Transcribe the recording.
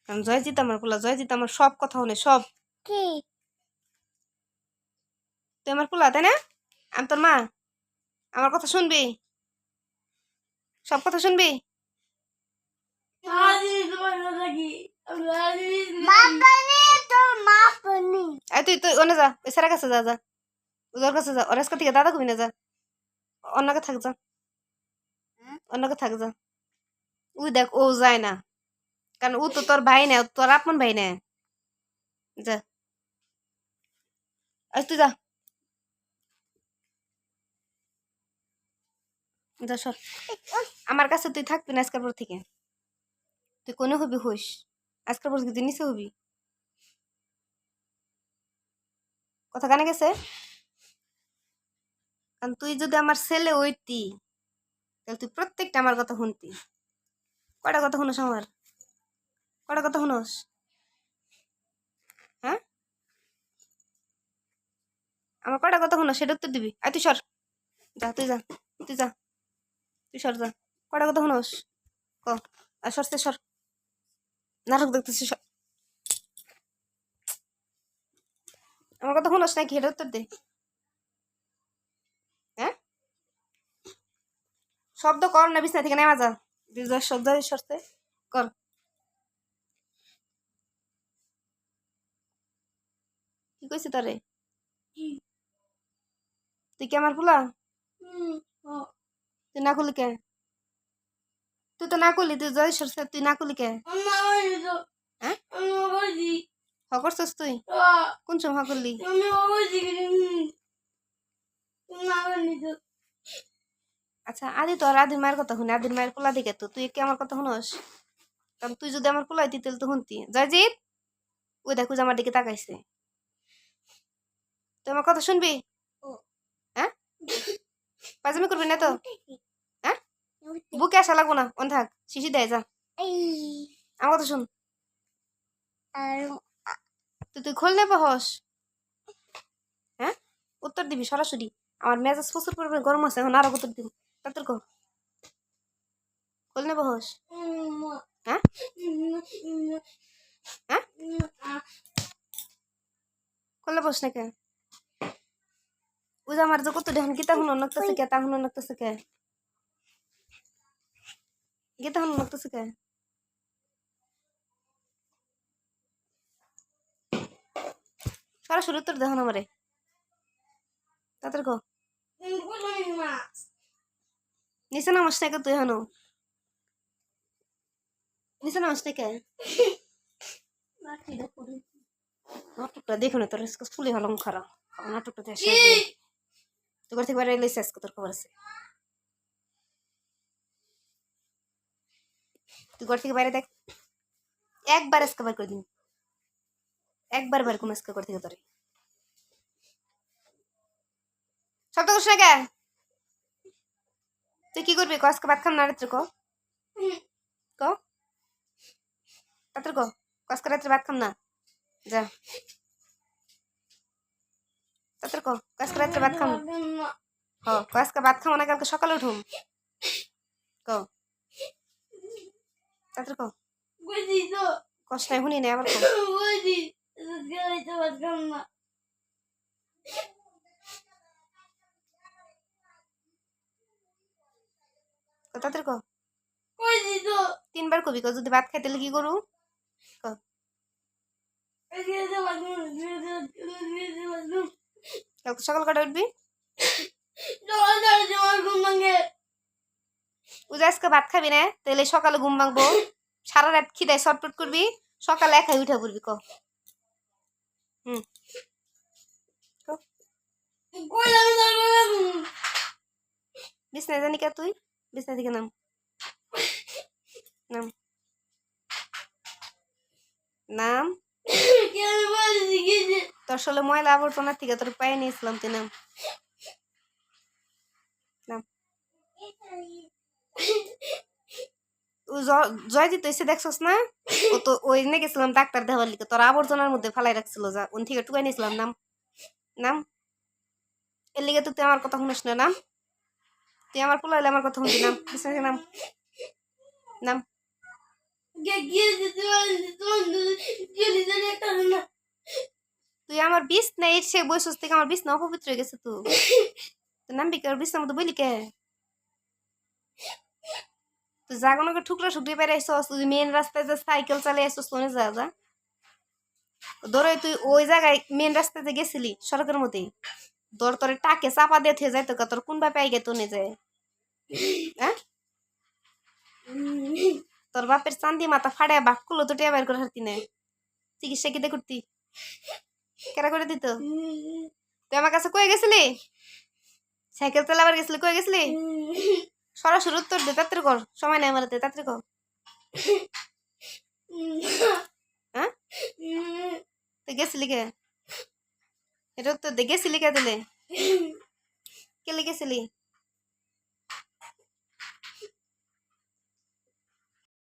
কারণ জয়জিৎ আমার পোলা, জয়জিৎ আমার সব কথা শুনে, সব। কি তুই আমার পোলা, তাই না? আমি তোর মা, আমার কথা শুনবি, সব কথা শুনবি। তুই তুই ওনে যা, ওই স্যারের কাছে যা, যা ওর কাছে যা, ওর কাছ থেকে দাদা কবি না, যা অন্যকে থাক, যা অন্যকে থাক, যা। ওই দেখ ও যায় না, কারণ ও তো তোর ভাই না, তোর আপন ভাই না। যা তুই যা, যা সর। আমার কাছে তুই থাকবি না আজকের পর থেকে, তুই কোনো হবি হইস, আজকের পর তুই নিচে হবি। কথা কানে গেছে? কারণ তুই যদি আমার ছেলে হইতি, তাহলে তুই প্রত্যেকটা আমার কথা শুনতি। কয়টা কথা শুনোস আমার? কয়টা কথা শুনোস? হ্যাঁ, আমার কয়টা কথা শুনোস সেটা উত্তর দিবি। তুই সর, যা তুই যা, তুই যা, তুই সর, যা। কয়টা কথা শুনোস ক, আর সরতে সর, নাটক দেখতেছিস। আমার কথা শুনোস নাকি সেটা উত্তর দে। হ্যাঁ, শব্দ কর না, বিছনা থেকে নেমা যা, শব্দ সরতে কর। কি কইছি তোরে? তুই কি আমার পোলা? তুই না করলি কে? তুই তো না করলি, তুই জয় সরছে, তুই না করলি কে? হ্যাঁ, করছিস তুই? কোন সময় করলি? আচ্ছা, আদি তো আর আদির মায়ের কথা শুনে, আদির মায়ের পোলা দিকে তো তুই কি আমার কথা শুনোস? কারণ তুই যদি আমার পোলা হইতি তাহলে তো শুনতি। জয়জিৎ, ওই দেখো যে আমার দিকে তাকাইছে, তুই আমার কথা শুনবি? হ্যাঁ, পাজামি করবি না তো? হ্যাঁ, বুকে আসা লাগবো না, অন থাক, শিশি দেয় যা। আমার কথা শুন, তুই তুই খোল নেবো হস। হ্যাঁ, উত্তর দিবি সরাসরি। আমার মেজাজ প্রচুর পরিমাণে গরম আছে, এখন আরো উত্তর দিব। তাড়াতাড়ি কর, খোল নেবো হস। হ্যাঁ, হ্যাঁ, খোলে বস না কে? ওই যে আমার যে কত দেখুন গীতা হুন নকতেছে কে, তা হুন নকতেছে কে, গীতা হুন নকতেছে কে? সরাসরি উত্তর দেখুন আমারে, তাড়াতাড়ি কর। নিচে নামাস না কে তুই এখনো? নিচে নামাস না কে? নাটকটা দেখো না, তোর ফুলি হলম খারাপ নাটকটা দেখে তোর থেকে বাইরে এলে শেষ তোর খবর আছে। তুই ঘর থেকে বাইরে দেখ, একবার আজকে বার করে দিন, একবার বার কোন আজকে ঘর থেকে তোরে। শব্দ করছ না কে? তুই কি করবি ক? আজকে ভাত খাম না রাত্রে ক, ক তাড়াতাড়ি ক, আজকে রাত্রে ভাত খাম না, যা তাড়াতাড়ি ক, আজকে রাত্রে ভাত খাম। হ, আজকে ভাত খাবো না, কালকে সকালে উঠুম, ক তাড়াতাড়ি ক। কষ্ট নাই শুনি না, আবার ক। তাড়াতাড়ি ক, তিনবার কবি ক, যদি ভাত খাইতে কি করু ক। কালকে সকাল কটা উঠবি? ওই যে আজকে ভাত খাবি না, তাহলে সকালে ঘুম ভাঙবো, সারা রাত খিদায় ছটফট করবি, সকালে একাই উঠে পড়বি ক। হুম, বিছনায় জানি কে তুই? বিছনা থেকে নাম, নাম, নাম। তোর আসলে ময়লা আবর্জনার থেকে তোর পায়ে নিয়েছিলাম, তুই নাম, নাম। জয়জিৎ এসে দেখছস না, ও তো ওই নিয়ে গেছিলাম ডাক্তার দেওয়ার লিগে, তোর আবর্জনার মধ্যে ফালাই রাখছিল, যা ওন থেকে টুকাই নিয়েছিলাম, নাম, নাম। এর লিগে তুই আমার কথা শুনিস না, নাম। তুই আমার পোলা হইলে আমার কথা শুনবি, নাম, বিছানা থেকে নাম, নাম। তুই আমার বিষ নাই সে বয়স থেকে আমার বিষ না অপবিত্র হয়ে গেছে তুই নামবি কে বিষ মতো বলি কে তুই জাগনকে ঠুকরা ঠুকরি পেরে আসছস তুই মেন রাস্তায় যে সাইকেল চালিয়ে আসছস তোনে যা যা ধরে তুই ওই জায়গায় মেন রাস্তাতে গেছিলি সড়কের মধ্যে তোর তোর টাকে চাপা দিয়ে থে যাইতো তোর কোন বাপে আই গে তোনে যায় হ্যাঁ তোর বাপের চান্দি মাথা ফাড়ে বাক করলো তো টিয়া বের করে হারতি না চিকিৎসা কিতে করতি কেরা করে দিত তুই আমার কাছে কয়ে গেছিলি সাইকেল চালাবার গেছিলি কয়ে গেছিলি সরাসরি উত্তর দে তাড়াতাড়ি কর সময় নাই আমার হাতে তাড়াতাড়ি কর হ্যাঁ তুই গেছিলি কে এটা উত্তর দে গেছিলি কে দিলে কে লিখেছিলি